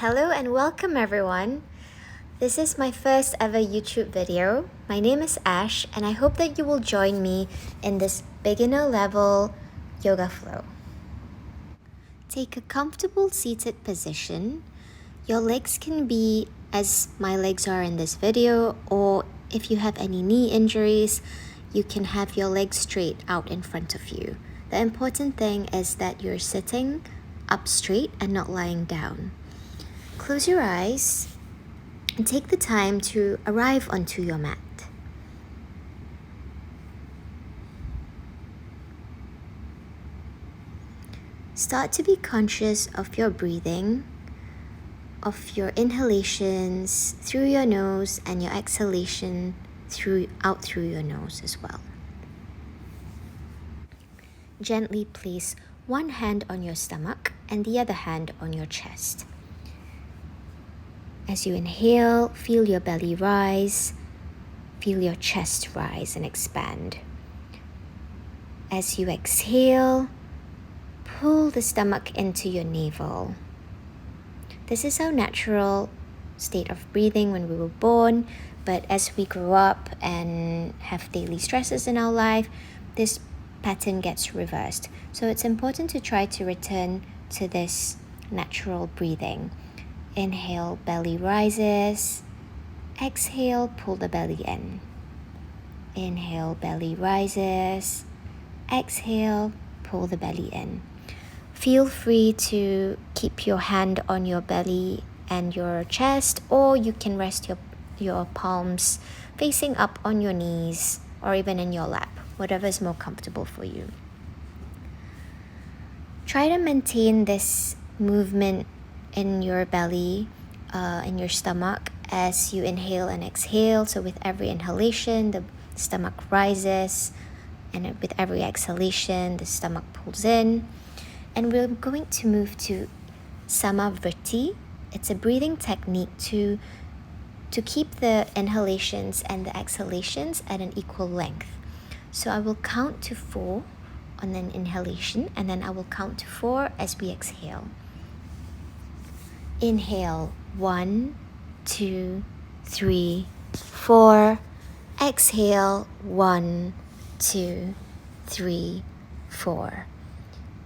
Hello and welcome everyone. This is my first ever YouTube video. My name is Ash and I hope that you will join me in this beginner level yoga flow. Take a comfortable seated position. Your legs can be as my legs are in this video, or if you have any knee injuries, you can have your legs straight out in front of you. The important thing is that you're sitting up straight and not lying down. Close your eyes and take the time to arrive onto your mat. Start to be conscious of your breathing, of your inhalations through your nose and your exhalation out through your nose as well. Gently place one hand on your stomach and the other hand on your chest. As you inhale, feel your belly rise, feel your chest rise and expand. As you exhale, pull the stomach into your navel. This is our natural state of breathing when we were born, but as we grow up and have daily stresses in our life, this pattern gets reversed. So it's important to try to return to this natural breathing. Inhale, belly rises. Exhale, pull the belly in. Inhale, belly rises. Exhale, pull the belly in. Feel free to keep your hand on your belly and your chest, or you can rest your palms facing up on your knees or even in your lap, whatever is more comfortable for you. Try to maintain this movement in your belly, in your stomach as you inhale and exhale. So with every inhalation, the stomach rises, and with every exhalation, the stomach pulls in. And we're going to move to Samavriti. It's a breathing technique to keep the inhalations and the exhalations at an equal length. So I will count to 4 on an inhalation, and then I will count to 4 as we exhale. Inhale, 1, 2, 3, 4. Exhale, 1, 2, 3, 4.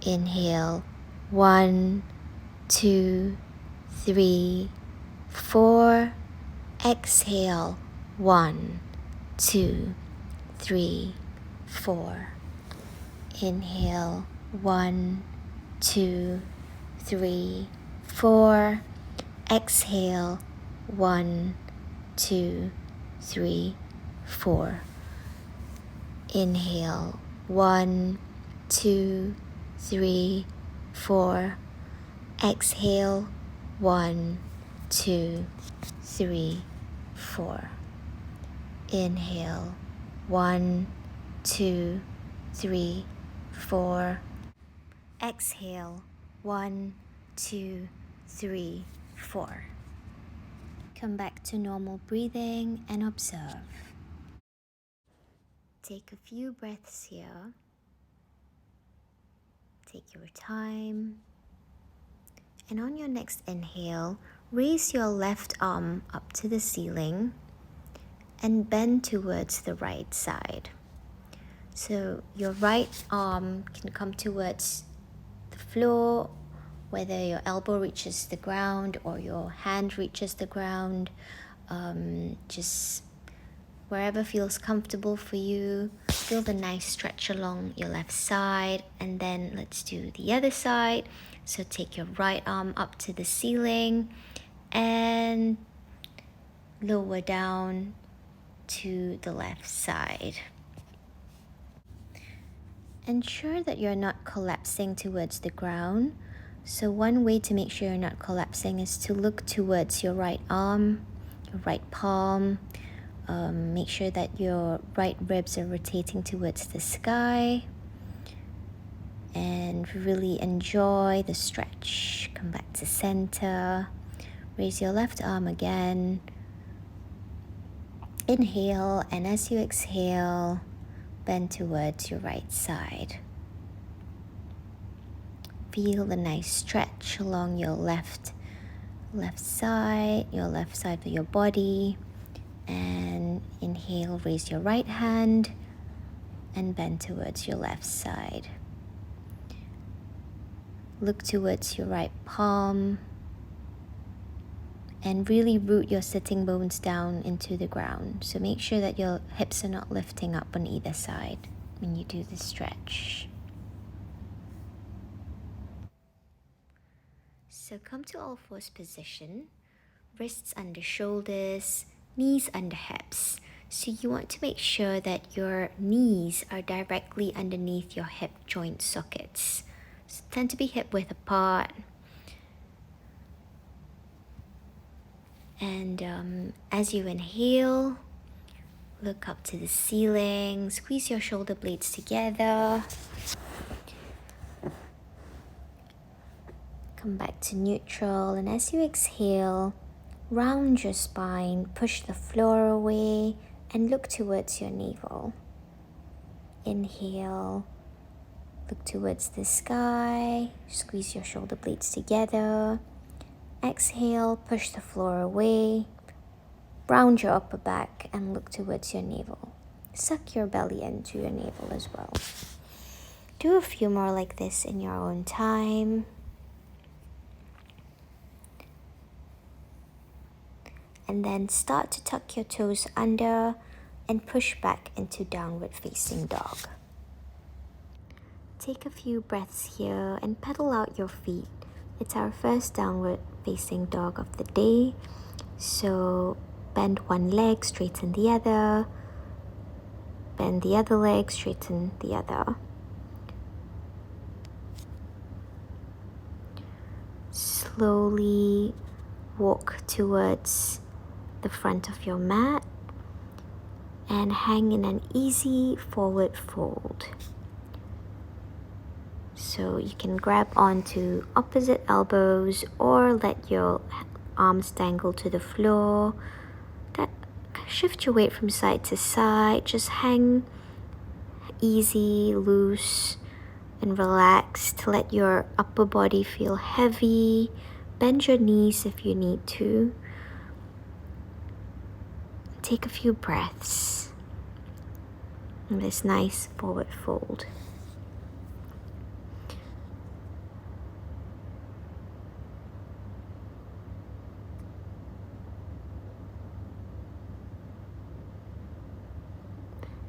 Inhale, 1, 2, 3, 4. Exhale, 1, 2, 3, 4. Inhale, 1, 2, 3, 4. Exhale, 1, 2, 3, 4. Inhale, 1, 2, 3, 4. Exhale, 1, 2, 3, 4. Inhale, 1, 2, 3, 4. Exhale, 1, 2, 3, 4. Come back to normal breathing and observe. Take a few breaths here. Take your time. And on your next inhale, raise your left arm up to the ceiling and bend towards the right side. So your right arm can come towards the floor, whether your elbow reaches the ground or your hand reaches the ground. Just wherever feels comfortable for you. Feel the nice stretch along your left side, and then let's do the other side. So take your right arm up to the ceiling and lower down to the left side. Ensure that you're not collapsing towards the ground. So one way to make sure you're not collapsing is to look towards your right arm, your right palm. Make sure that your right ribs are rotating towards the sky. And really enjoy the stretch. Come back to center. Raise your left arm again. Inhale, and as you exhale, bend towards your right side. Feel the nice stretch along your left left side, your left side of your body. And inhale, raise your right hand and bend towards your left side. Look towards your right palm and really root your sitting bones down into the ground. So make sure that your hips are not lifting up on either side when you do this stretch. So come to all fours position, wrists under shoulders, knees under hips. So you want to make sure that your knees are directly underneath your hip joint sockets. So tend to be hip width apart. And as you inhale, look up to the ceiling, squeeze your shoulder blades together. Come back to neutral, and as you exhale, round your spine, push the floor away, and look towards your navel. Inhale, look towards the sky, squeeze your shoulder blades together. Exhale, push the floor away, round your upper back, and look towards your navel. Suck your belly into your navel as well. Do a few more like this in your own time. And then start to tuck your toes under and push back into downward facing dog. Take a few breaths here and pedal out your feet. It's our first downward facing dog of the day. So bend one leg, straighten the other. Bend the other leg, straighten the other. Slowly walk towards the front of your mat and hang in an easy forward fold. So you can grab onto opposite elbows or let your arms dangle to the floor. Shift your weight from side to side. Just hang easy, loose, and relaxed. Let your upper body feel heavy. Bend your knees if you need to. Take a few breaths in this nice forward fold.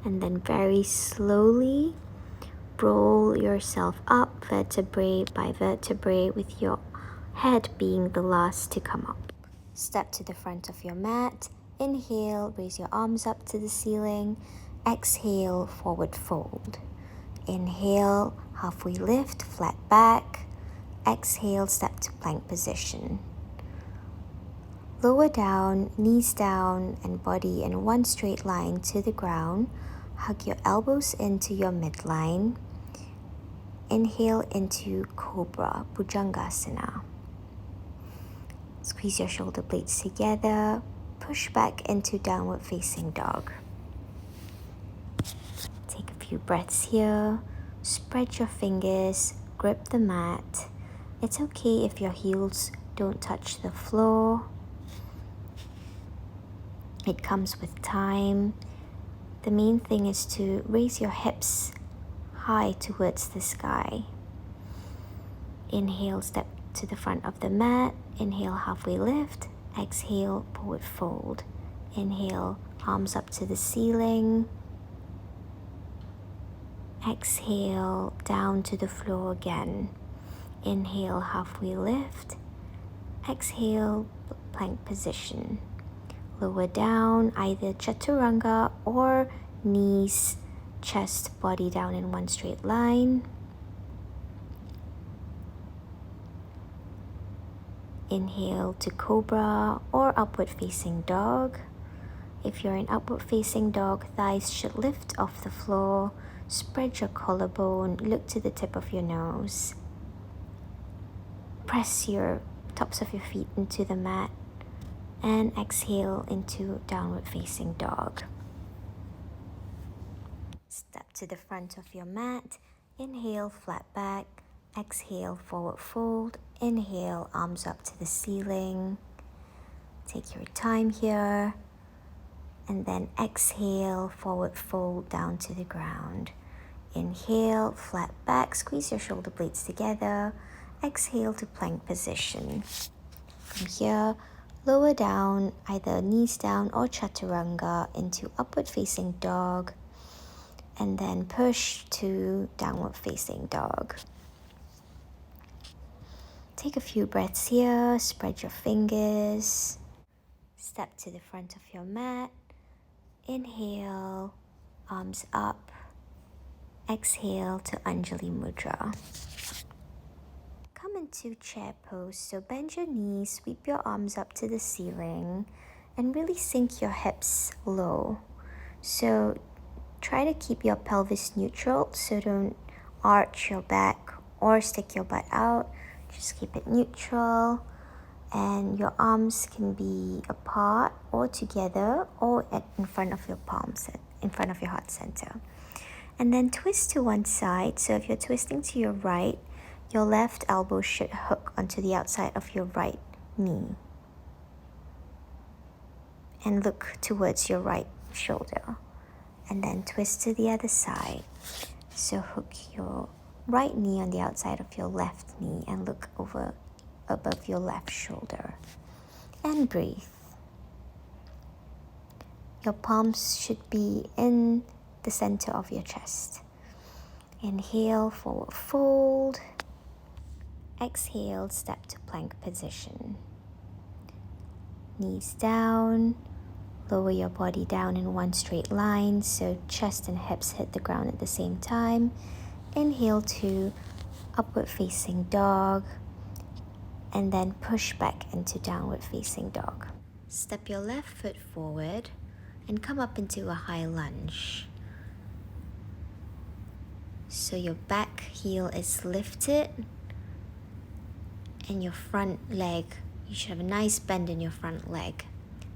And then very slowly roll yourself up vertebrae by vertebrae, with your head being the last to come up. Step to the front of your mat. Inhale, raise your arms up to the ceiling. Exhale, forward fold. Inhale, halfway lift, flat back. Exhale, step to plank position. Lower down, knees down, and body in one straight line to the ground. Hug your elbows into your midline. Inhale into Cobra, Bhujangasana. Squeeze your shoulder blades together. Push back into downward facing dog. Take a few breaths here. Spread your fingers, grip the mat. It's okay if your heels don't touch the floor. It comes with time. The main thing is to raise your hips high towards the sky. Inhale, step to the front of the mat. Inhale, halfway lift. Exhale, forward fold. Inhale, arms up to the ceiling. Exhale, down to the floor again. Inhale, halfway lift. Exhale, plank position. Lower down, either chaturanga or knees, chest, body down in one straight line. Inhale to cobra or upward facing dog. If you're in upward facing dog, thighs should lift off the floor. Spread your collarbone, look to the tip of your nose. Press your tops of your feet into the mat. And exhale into downward facing dog. Step to the front of your mat. Inhale, flat back. Exhale, forward fold. Inhale, arms up to the ceiling. Take your time here. And then exhale, forward fold down to the ground. Inhale, flat back, squeeze your shoulder blades together. Exhale to plank position. From here, lower down, either knees down or chaturanga into upward facing dog. And then push to downward facing dog. Take a few breaths here, spread your fingers. Step to the front of your mat. Inhale, arms up. Exhale to Anjali Mudra. Come into chair pose, so bend your knees, sweep your arms up to the ceiling, and really sink your hips low. So try to keep your pelvis neutral, so don't arch your back or stick your butt out. Just keep it neutral, and your arms can be apart or together or in front of your palms, in front of your heart center. And then twist to one side. So if you're twisting to your right, your left elbow should hook onto the outside of your right knee. And look towards your right shoulder. And then twist to the other side. So hook your right knee on the outside of your left knee and look over above your left shoulder. And breathe. Your palms should be in the center of your chest. Inhale, forward fold. Exhale, step to plank position. Knees down. Lower your body down in one straight line, so chest and hips hit the ground at the same time. Inhale to upward facing dog, and then push back into downward facing dog. Step your left foot forward and come up into a high lunge. So your back heel is lifted and your front leg, you should have a nice bend in your front leg.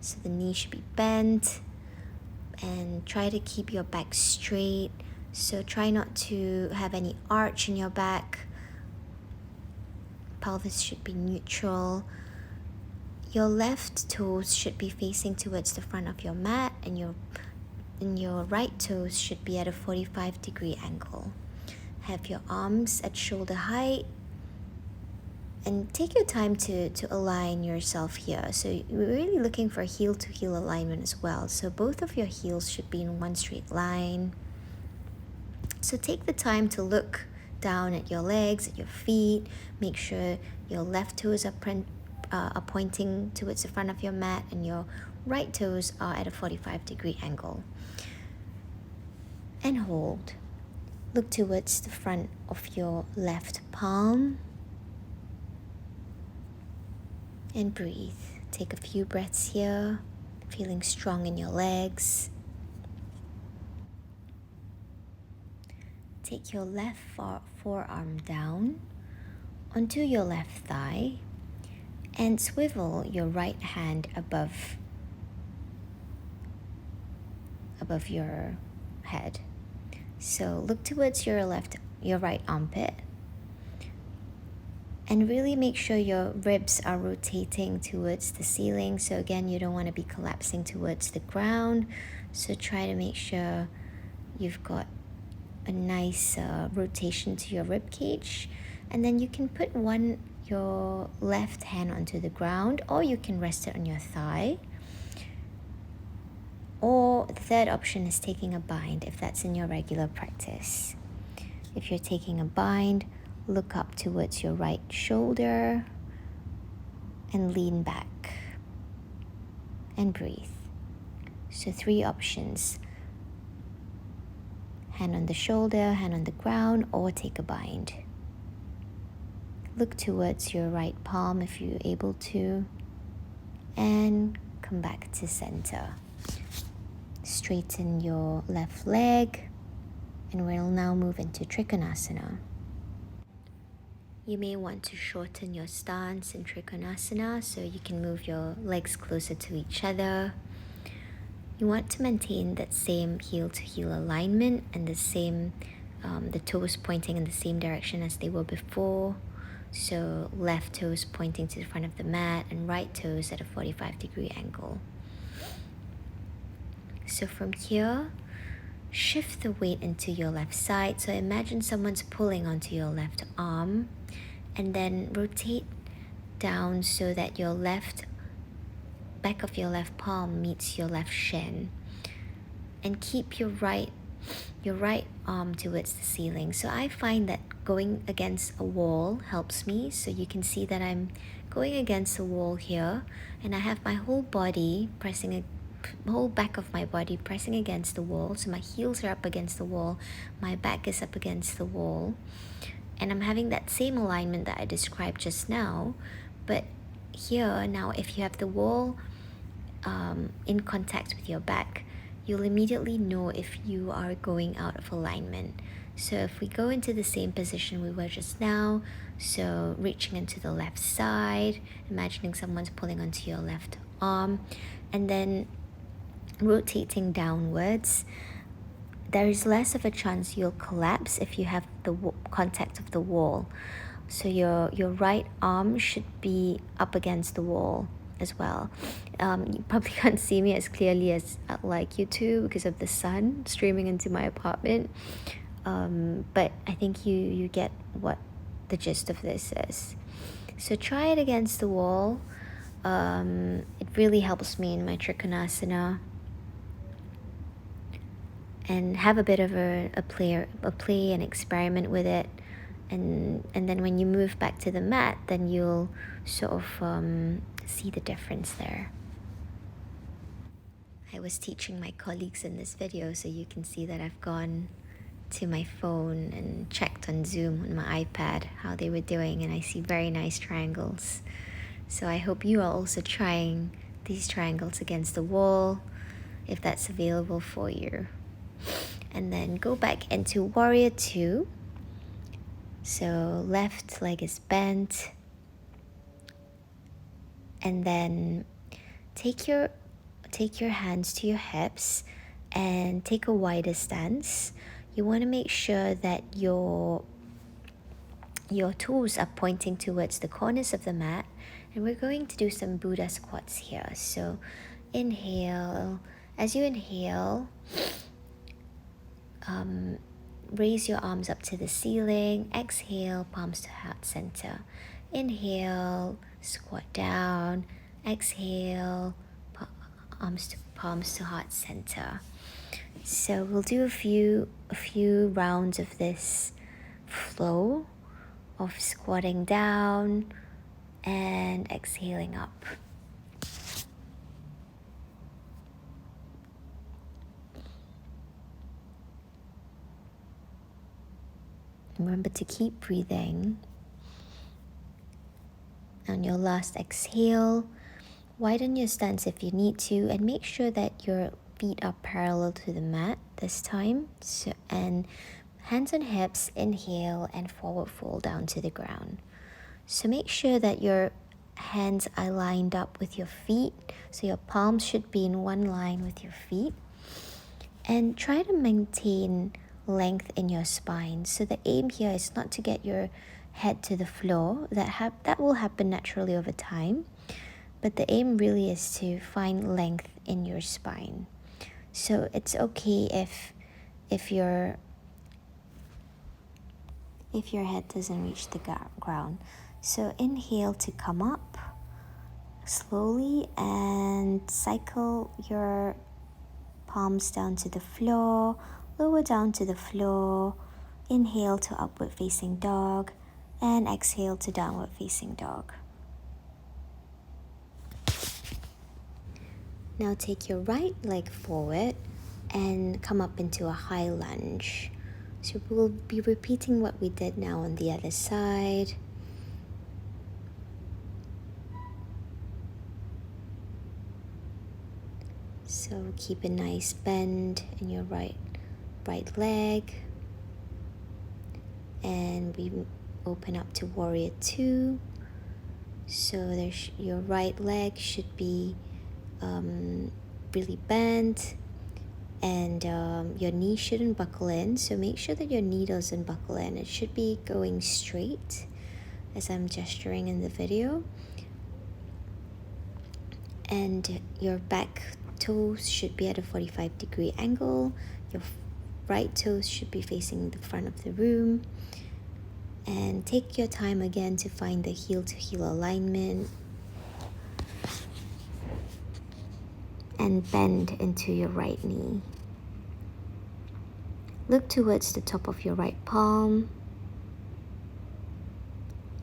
So the knee should be bent, and try to keep your back straight. So try not to have any arch in your back. Pelvis should be neutral. Your left toes should be facing towards the front of your mat, and your right toes should be at a 45-degree angle. Have your arms at shoulder height, and take your time to align yourself here. So we're really looking for heel to heel alignment as well. So both of your heels should be in one straight line. So take the time to look down at your legs, at your feet. Make sure your left toes are pointing towards the front of your mat, and your right toes are at a 45-degree angle. And hold. Look towards the front of your left palm. And breathe. Take a few breaths here, feeling strong in your legs. Take your left forearm down onto your left thigh and swivel your right hand above your head. So look towards your right armpit, and really make sure your ribs are rotating towards the ceiling. So again, you don't want to be collapsing towards the ground. So try to make sure you've got a nice rotation to your rib cage. And then you can put your left hand onto the ground, or you can rest it on your thigh. Or the third option is taking a bind, if that's in your regular practice. If you're taking a bind, look up towards your right shoulder and lean back and breathe. So 3 options: hand on the shoulder, hand on the ground, or take a bind. Look towards your right palm if you're able to, and come back to center. Straighten your left leg, and we'll now move into Trikonasana. You may want to shorten your stance in Trikonasana so you can move your legs closer to each other. You want to maintain that same heel to heel alignment and the same, the toes pointing in the same direction as they were before. So left toes pointing to the front of the mat and right toes at a 45-degree angle. So from here, shift the weight into your left side. So imagine someone's pulling onto your left arm, and then rotate down so that your left back of your left palm meets your left shin, and keep your right arm towards the ceiling. So I find that going against a wall helps me. So you can see that I'm going against a wall here, and I have my whole body pressing whole back of my body pressing against the wall. So my heels are up against the wall, my back is up against the wall, and I'm having that same alignment that I described just now. But here now, if you have the wall in contact with your back, you'll immediately know if you are going out of alignment. So if we go into the same position we were just now, so reaching into the left side, imagining someone's pulling onto your left arm, and then rotating downwards, there is less of a chance you'll collapse if you have the contact of the wall. So your right arm should be up against the wall as well. You probably can't see me as clearly as I'd like you to because of the sun streaming into my apartment, but I think you get what the gist of this is. So try it against the wall. It really helps me in my Trikonasana, and have a bit of a play and experiment with it, and then when you move back to the mat, then you'll sort of see the difference there. I was teaching my colleagues in this video, so you can see that I've gone to my phone and checked on Zoom on my iPad how they were doing, and I see very nice triangles. So I hope you are also trying these triangles against the wall if that's available for you. And then go back into Warrior 2. So left leg is bent, and then take your hands to your hips and take a wider stance. You want to make sure that your toes are pointing towards the corners of the mat, and we're going to do some Buddha squats here. So inhale. As you inhale, raise your arms up to the ceiling. Exhale, palms to heart center. Inhale, squat down. Exhale, palms to heart center. So we'll do a few rounds of this flow of squatting down and exhaling up. Remember to keep breathing. On your last exhale, widen your stance if you need to, and make sure that your feet are parallel to the mat this time. So, and hands on hips, inhale, and forward fold down to the ground. So make sure that your hands are lined up with your feet. So your palms should be in one line with your feet. And try to maintain length in your spine. So the aim here is not to get your head to the floor. That will happen naturally over time. But the aim really is to find length in your spine. So it's okay if your head doesn't reach the ground. So inhale to come up slowly and cycle your palms down to the floor, lower down to the floor. Inhale to upward facing dog and exhale to downward facing dog. Now take your right leg forward and come up into a high lunge. So we'll be repeating what we did now on the other side. So keep a nice bend in your right leg. And we open up to Warrior 2. So your right leg should be really bent, and your knee shouldn't buckle in. So make sure that your knee doesn't buckle in. It should be going straight. as I'm gesturing in the video. And your back toes should be at a 45-degree angle. Your right toes should be facing the front of the room. And take your time again to find the heel to heel alignment. And bend into your right knee. Look towards the top of your right palm.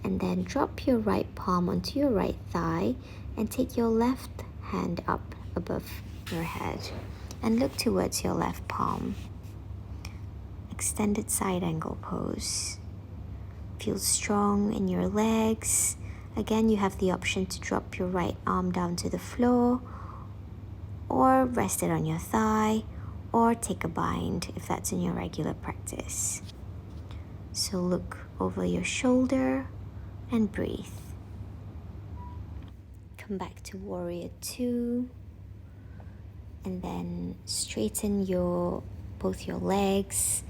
And then drop your right palm onto your right thigh and take your left hand up above your head and look towards your left palm. Extended side angle pose. Feel strong in your legs. Again, you have the option to drop your right arm down to the floor or rest it on your thigh or take a bind if that's in your regular practice. So look over your shoulder and breathe. Come back to warrior 2 and then straighten both your legs,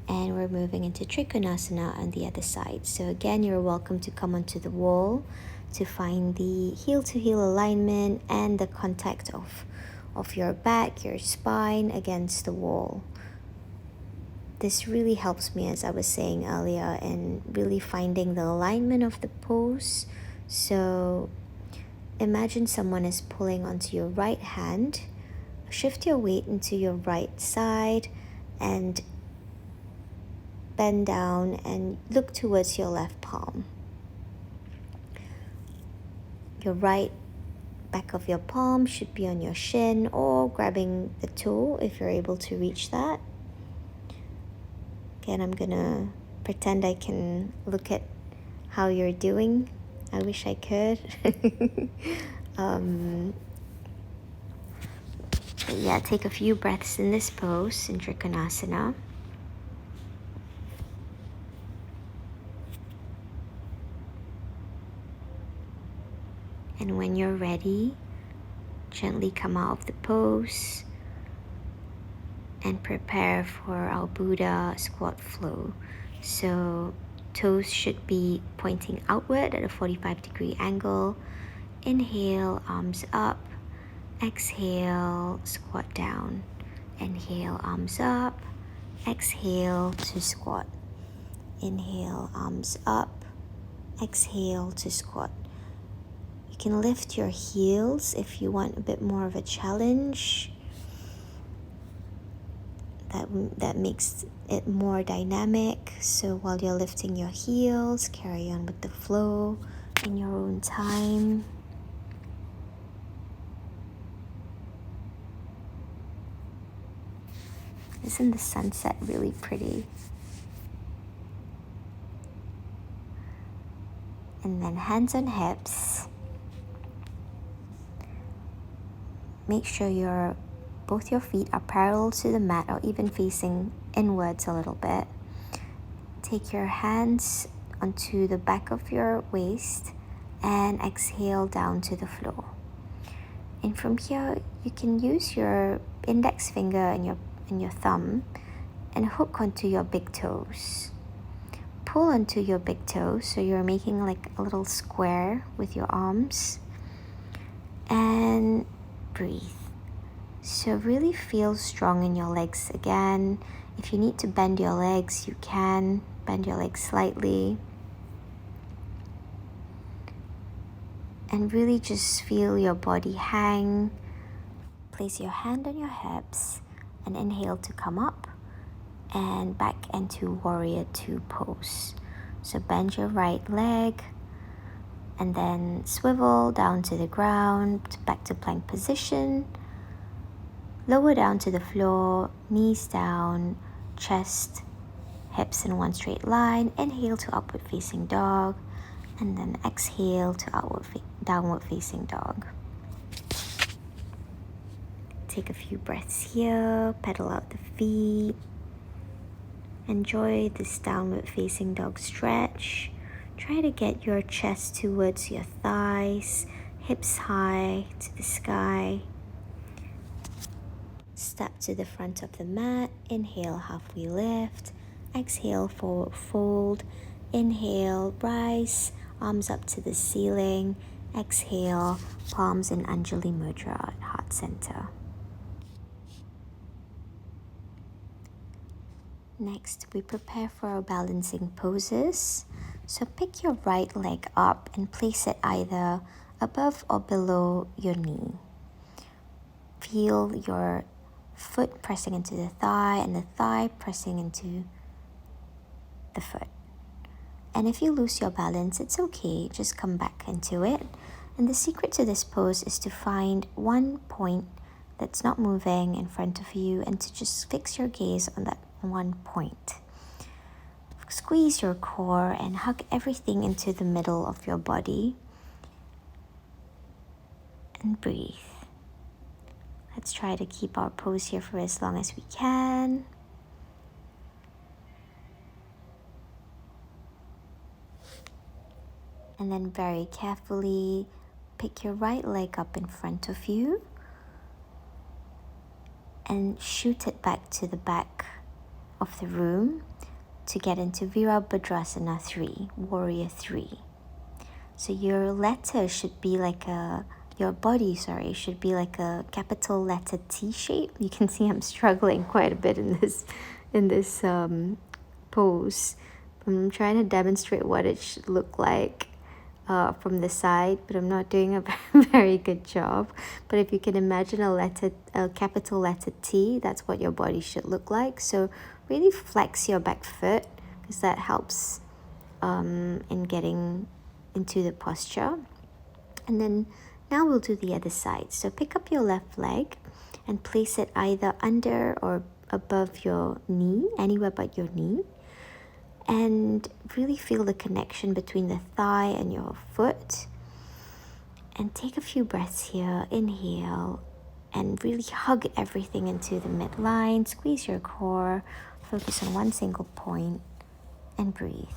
and we're moving into Trikonasana on the other side. So again, you're welcome to come onto the wall to find the heel to heel alignment and the contact of your back, your spine against the wall. This really helps me, as I was saying earlier, in really finding the alignment of the pose. So imagine someone is pulling onto your right hand. Shift your weight into your right side and bend down and look towards your left palm. Your right back of your palm should be on your shin or grabbing the toe if you're able to reach that. Again, I'm gonna pretend I can look at how you're doing. I wish I could. But yeah, take a few breaths in this pose in Trikonasana. And when you're ready, gently come out of the pose and prepare for our Buddha squat flow. So toes should be pointing outward at a 45-degree angle. Inhale, arms up. Exhale, squat down. Inhale, arms up. Exhale to squat. Inhale, arms up. Exhale to squat. You can lift your heels if you want a bit more of a challenge. That makes it more dynamic. So while you're lifting your heels, carry on with the flow in your own time. Isn't the sunset really pretty? And then hands on hips. Make sure both your feet are parallel to the mat or even facing inwards a little bit. Take your hands onto the back of your waist and exhale down to the floor. And from here, you can use your index finger and your thumb and hook onto your big toes. Pull onto your big toes so you're making like a little square with your arms. And breathe. So really feel strong in your legs again. If you need to bend your legs, you can bend your legs slightly. And really just feel your body hang. Place your hand on your hips and inhale to come up and back into warrior 2 pose. So bend your right leg and then swivel down to the ground, back to plank position. Lower down to the floor, knees down, chest, hips in one straight line. Inhale to upward facing dog and then exhale to downward facing dog. Take a few breaths here, pedal out the feet. Enjoy this downward facing dog stretch. Try to get your chest towards your thighs, hips high to the sky. Step to the front of the mat. Inhale, halfway lift. Exhale, forward fold. Inhale, rise arms up to the ceiling. Exhale, palms in Anjali Mudra at heart center. Next, we prepare for our balancing poses. So pick your right leg up and place it either above or below your knee. Feel your foot pressing into the thigh and the thigh pressing into the foot. And if you lose your balance, it's okay, just come back into it. And the secret to this pose is to find one point that's not moving in front of you and to just fix your gaze on that one point. Squeeze your core and hug everything into the middle of your body. And breathe. Let's try to keep our pose here for as long as we can. And then very carefully pick your right leg up in front of you and shoot it back to the back of the room to get into Virabhadrasana 3, Warrior 3. So your letter should be like your body should be like a capital letter T shape. You can see I'm struggling quite a bit in this pose. I'm trying to demonstrate what it should look like from the side, but I'm not doing a very good job. But if you can imagine a capital letter T, that's what your body should look like. So really flex your back foot because that helps in getting into the posture. And then now we'll do the other side. So pick up your left leg and place it either under or above your knee, anywhere but your knee. And really feel the connection between the thigh and your foot. And take a few breaths here. Inhale and really hug everything into the midline. Squeeze your core. Focus on one single point and breathe.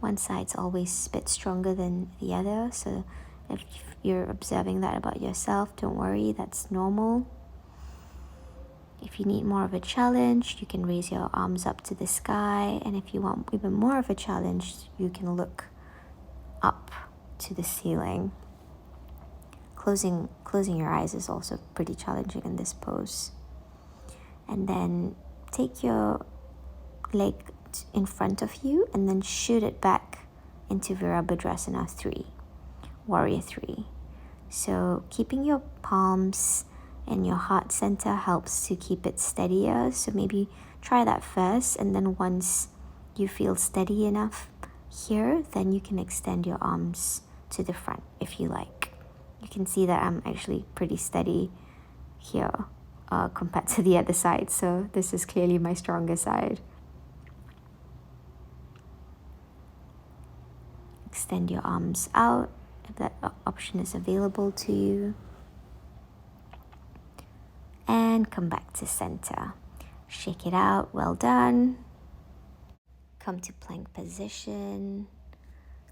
One side's always a bit stronger than the other. So if you're observing that about yourself, don't worry, that's normal. If you need more of a challenge, you can raise your arms up to the sky. And if you want even more of a challenge, you can look up to the ceiling. Closing your eyes is also pretty challenging in this pose. And then take your leg in front of you and then shoot it back into Virabhadrasana 3, Warrior 3. So keeping your palms and your heart center helps to keep it steadier. So maybe try that first, and then once you feel steady enough here, then you can extend your arms to the front if you like. You can see that I'm actually pretty steady here compared to the other side. So this is clearly my stronger side. Extend your arms out if that option is available to you. And come back to center. Shake it out. Well done. Come to plank position.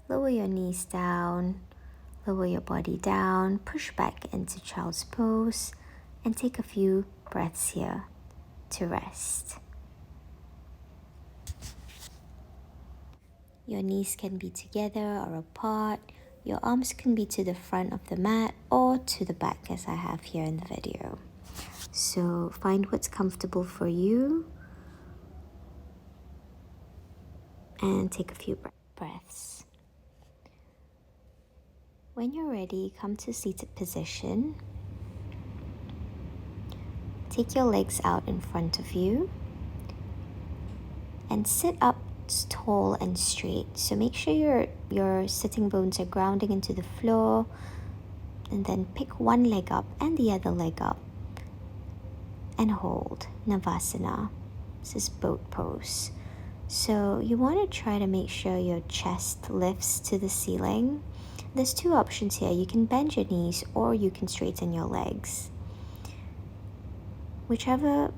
Lower your knees down. Lower your body down. Push back into child's pose. And take a few breaths here to rest. Your knees can be together or apart. Your arms can be to the front of the mat or to the back as I have here in the video. So find what's comfortable for you and take a few breaths. When you're ready, come to seated position. Take your legs out in front of you and sit up tall and straight. So make sure your sitting bones are grounding into the floor, and then pick one leg up and the other leg up. And hold, Navasana. This is boat pose. So you want to try to make sure your chest lifts to the ceiling. There's two options here. You can bend your knees or you can straighten your legs. Whichever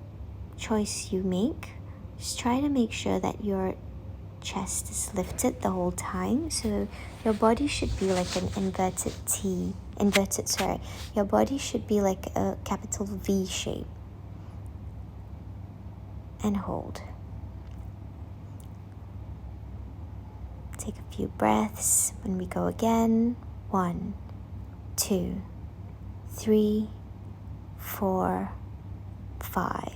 choice you make, just try to make sure that your chest is lifted the whole time. So your body should be like an your body should be like a capital V shape. And hold. Take a few breaths. When we go again, 1, 2, 3, 4, 5,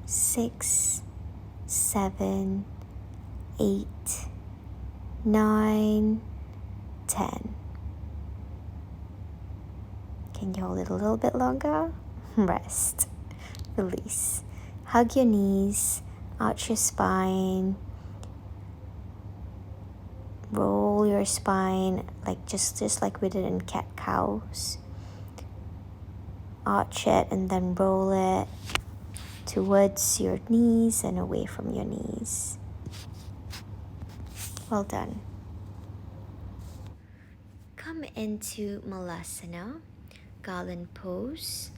6, 7, 8, 9, 10. Can you hold it a little bit longer? Rest. Release. Hug your knees, arch your spine. Roll your spine like just like we did in cat-cows. Arch it and then roll it towards your knees and away from your knees. Well done. Come into Malasana, garland pose.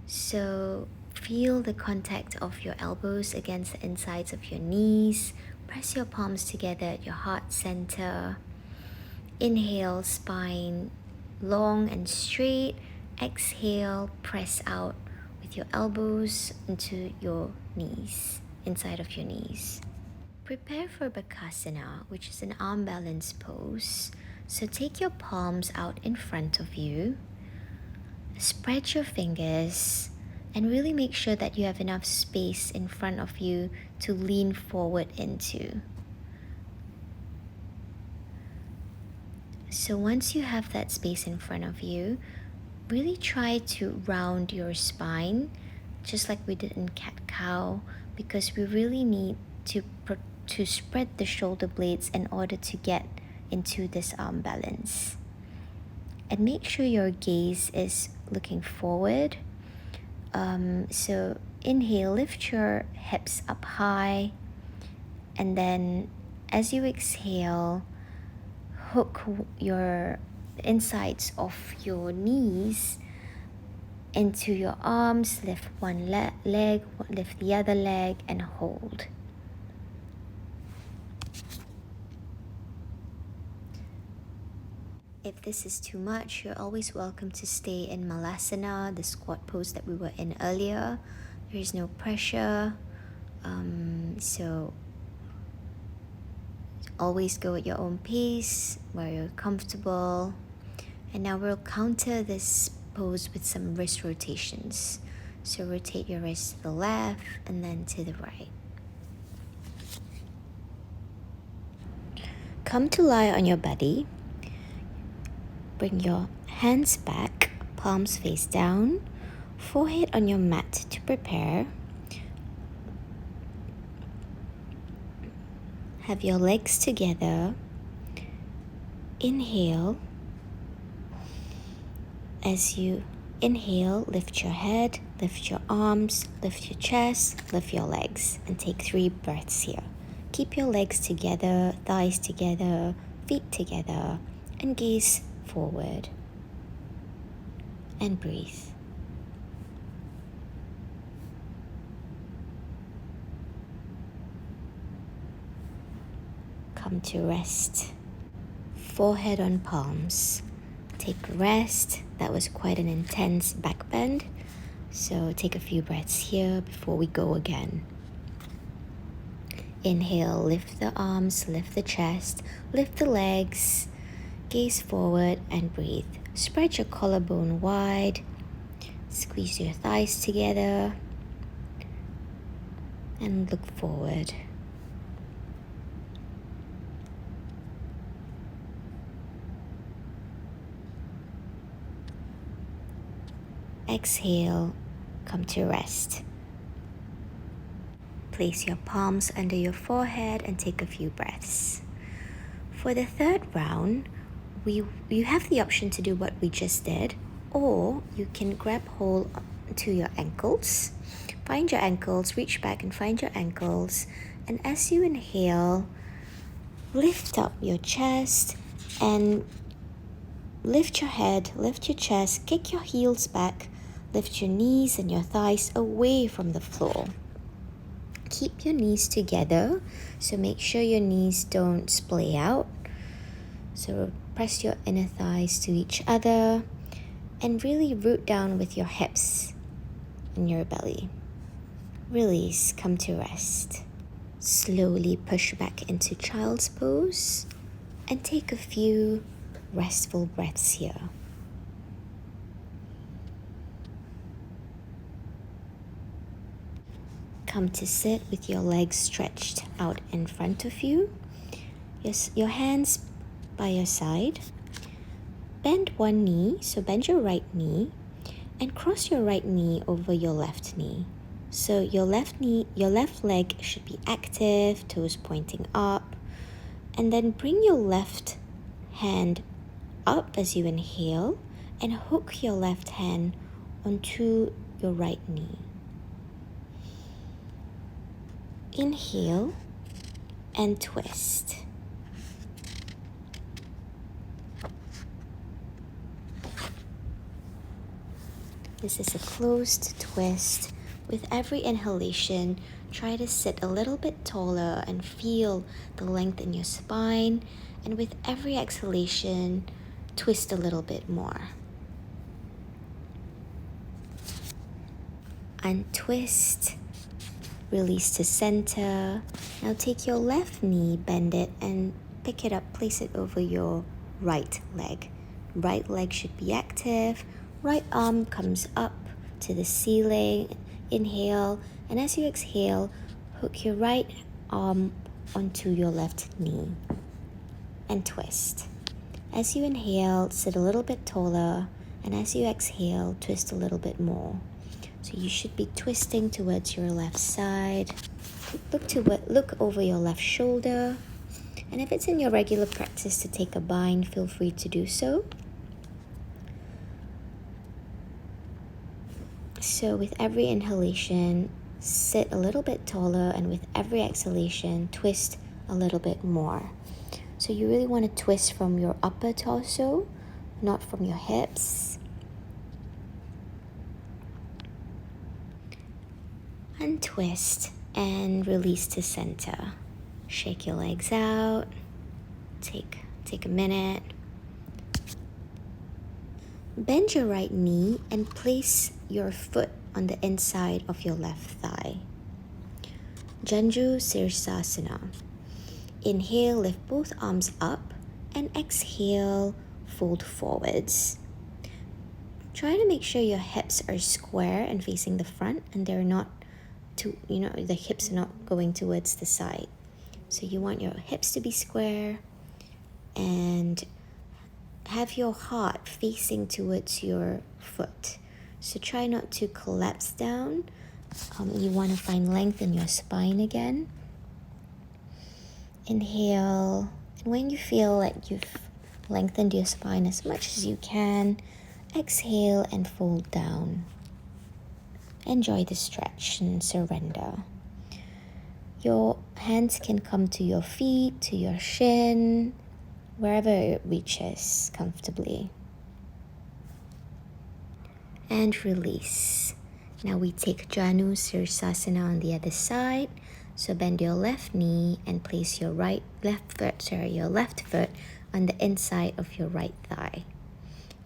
So feel the contact of your elbows against the insides of your knees. Press your palms together at your heart center. Inhale, spine long and straight. Exhale, press out with your elbows into your knees, inside of your knees. Prepare for Bakasana, which is an arm balance pose. So take your palms out in front of you. Spread your fingers and really make sure that you have enough space in front of you to lean forward into. So once you have that space in front of you, really try to round your spine, just like we did in cat-cow, because we really need to spread the shoulder blades in order to get into this arm balance. And make sure your gaze is looking forward. So inhale, lift your hips up high, and then as you exhale, hook your insides of your knees into your arms. Lift one leg, lift the other leg, and hold. If this is too much, you're always welcome to stay in Malasana, the squat pose that we were in earlier. There is no pressure. So always go at your own pace, where you're comfortable. And now we'll counter this pose with some wrist rotations. So rotate your wrist to the left and then to the right. Come to lie on your belly. Bring your hands back, palms face down, forehead on your mat to prepare. Have your legs together. Inhale. As you inhale, lift your head, lift your arms, lift your chest, lift your legs, and take 3 breaths here. Keep your legs together, thighs together, feet together, and gaze forward. And breathe. Come to rest. Forehead on palms. Take a rest. That was quite an intense back bend. So take a few breaths here before we go again. Inhale, lift the arms, lift the chest, lift the legs, gaze forward and breathe. Spread your collarbone wide. Squeeze your thighs together and look forward. Exhale, come to rest. Place your palms under your forehead and take a few breaths. For the third round, you have the option to do what we just did, or you can grab hold to your ankles. Find your ankles, reach back and find your ankles. And as you inhale, lift up your chest and lift your head, lift your chest, kick your heels back, lift your knees and your thighs away from the floor. Keep your knees together, so make sure your knees don't splay out. So press your inner thighs to each other and really root down with your hips and your belly. Release, come to rest. Slowly push back into child's pose. and take a few restful breaths here. Come to sit with your legs stretched out in front of you, your hands by your side. Bend one knee, so bend your right knee, and cross your right knee over your left knee. So your left leg should be active, toes pointing up, and then bring your left hand up as you inhale and hook your left hand onto your right knee. Inhale and twist. This is a closed twist. With every inhalation, try to sit a little bit taller and feel the length in your spine. And with every exhalation, twist a little bit more. Untwist. Release to center. Now take your left knee, bend it, and pick it up, place it over your right leg. Right leg should be active. Right arm comes up to the ceiling. Inhale, and as you exhale, hook your right arm onto your left knee and twist. As you inhale, sit a little bit taller, and as you exhale, twist a little bit more. So you should be twisting towards your left side. Look over your left shoulder. And if it's in your regular practice to take a bind, feel free to do so. So with every inhalation, sit a little bit taller, and with every exhalation, twist a little bit more. So you really want to twist from your upper torso, not from your hips. Untwist and release to center. Shake your legs out. Take a minute. Bend your right knee and place your foot on the inside of your left thigh. Janju Sirsasana. Inhale, lift both arms up, and exhale, fold forwards. Try to make sure your hips are square and facing the front, and they're not the hips are not going towards the side. So you want your hips to be square and have your heart facing towards your foot. So try not to collapse down. You want to find length in your spine again. Inhale, and when you feel like you've lengthened your spine as much as you can, exhale and fold down. Enjoy the stretch and surrender. Your hands can come to your feet, to your shin, wherever it reaches comfortably. And release. Now we take Janu Sirsasana on the other side. So bend your left knee and place your left foot on the inside of your right thigh.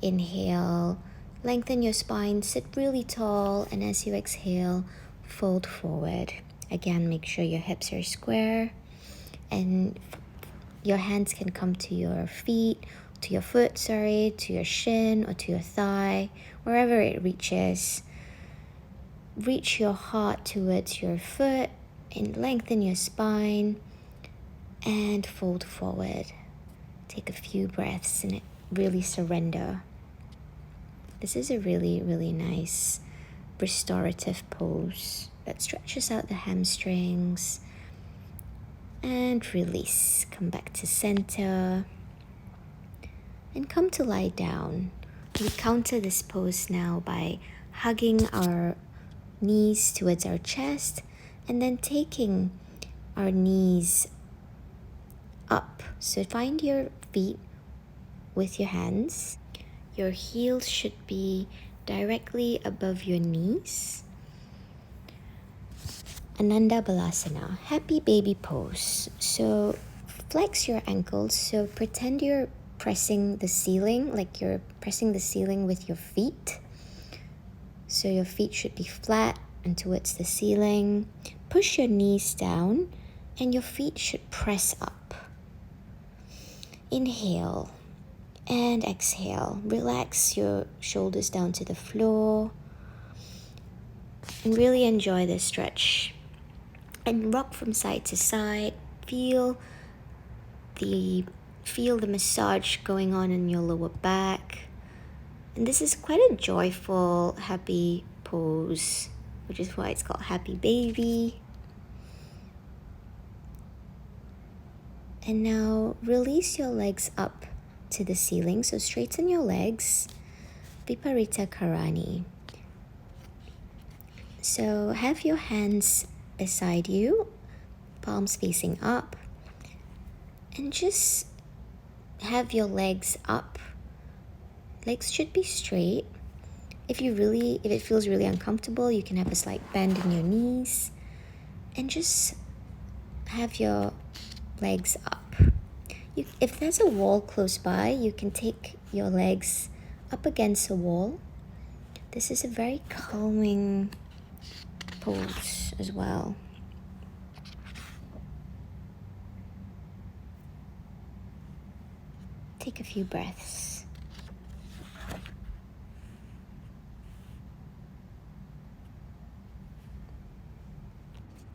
Inhale, lengthen your spine, sit really tall, and as you exhale, fold forward. Again, make sure your hips are square, and your hands can come to your feet, to your foot, to your shin or to your thigh, wherever it reaches. Reach your heart towards your foot and lengthen your spine and fold forward. Take a few breaths and really surrender. This is a really, really nice restorative pose that stretches out the hamstrings. And release. Come back to center. And come to lie down. We counter this pose now by hugging our knees towards our chest and then taking our knees up. So find your feet with your hands. Your heels should be directly above your knees. Ananda Balasana, happy baby pose. So flex your ankles. So pretend you're pressing the ceiling, like you're pressing the ceiling with your feet. So your feet should be flat and towards the ceiling. Push your knees down and your feet should press up. Inhale and exhale. Relax your shoulders down to the floor and really enjoy this stretch. And rock from side to side. Feel the massage going on in your lower back. And this is quite a joyful, happy pose, which is why it's called Happy Baby. And now release your legs up to the ceiling. So straighten your legs. Viparita Karani. So have your hands beside you, palms facing up. And just have your legs up. Legs should be straight. If it feels really uncomfortable, you can have a slight bend in your knees. And just have your legs up. If there's a wall close by, you can take your legs up against a wall. This is a very calming pose as well. Take a few breaths.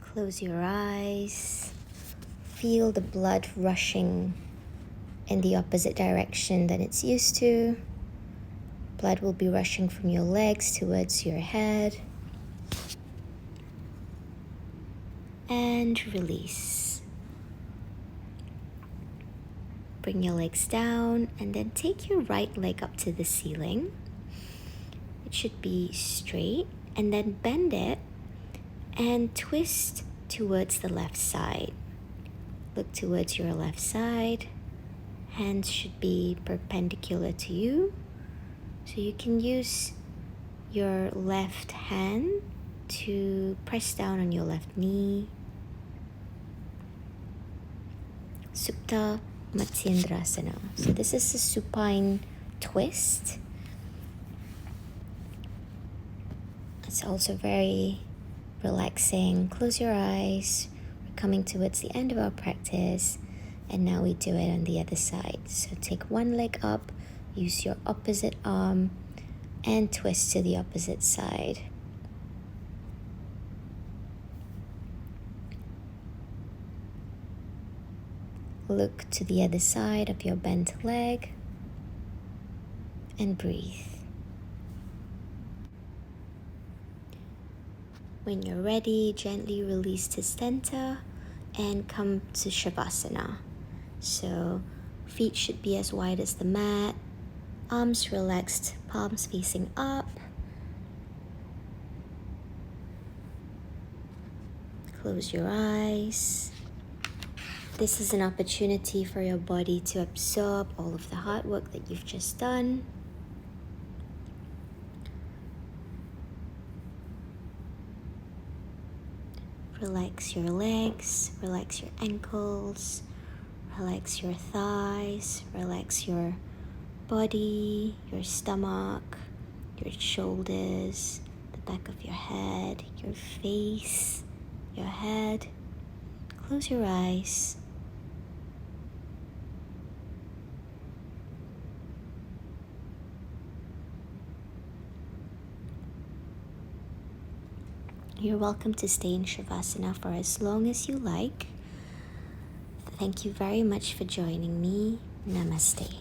Close your eyes. Feel the blood rushing in the opposite direction than it's used to. Blood will be rushing from your legs towards your head. And release. Bring your legs down and then take your right leg up to the ceiling. It should be straight, and then bend it and twist towards the left side. Look towards your left side. Hands should be perpendicular to you. So you can use your left hand to press down on your left knee. Supta Matsyendrasana. So this is a supine twist. It's also very relaxing. Close your eyes. We're coming towards the end of our practice, and now we do it on the other side. So take one leg up, use your opposite arm, and twist to the opposite side. Look to the other side of your bent leg and breathe. When you're ready, gently release to center and come to Shavasana. So feet should be as wide as the mat, arms relaxed, palms facing up. Close your eyes. This is an opportunity for your body to absorb all of the hard work that you've just done. Relax your legs, relax your ankles, relax your thighs, relax your body, your stomach, your shoulders, the back of your head, your face, your head. Close your eyes. You're welcome to stay in Shavasana for as long as you like. Thank you very much for joining me. Namaste.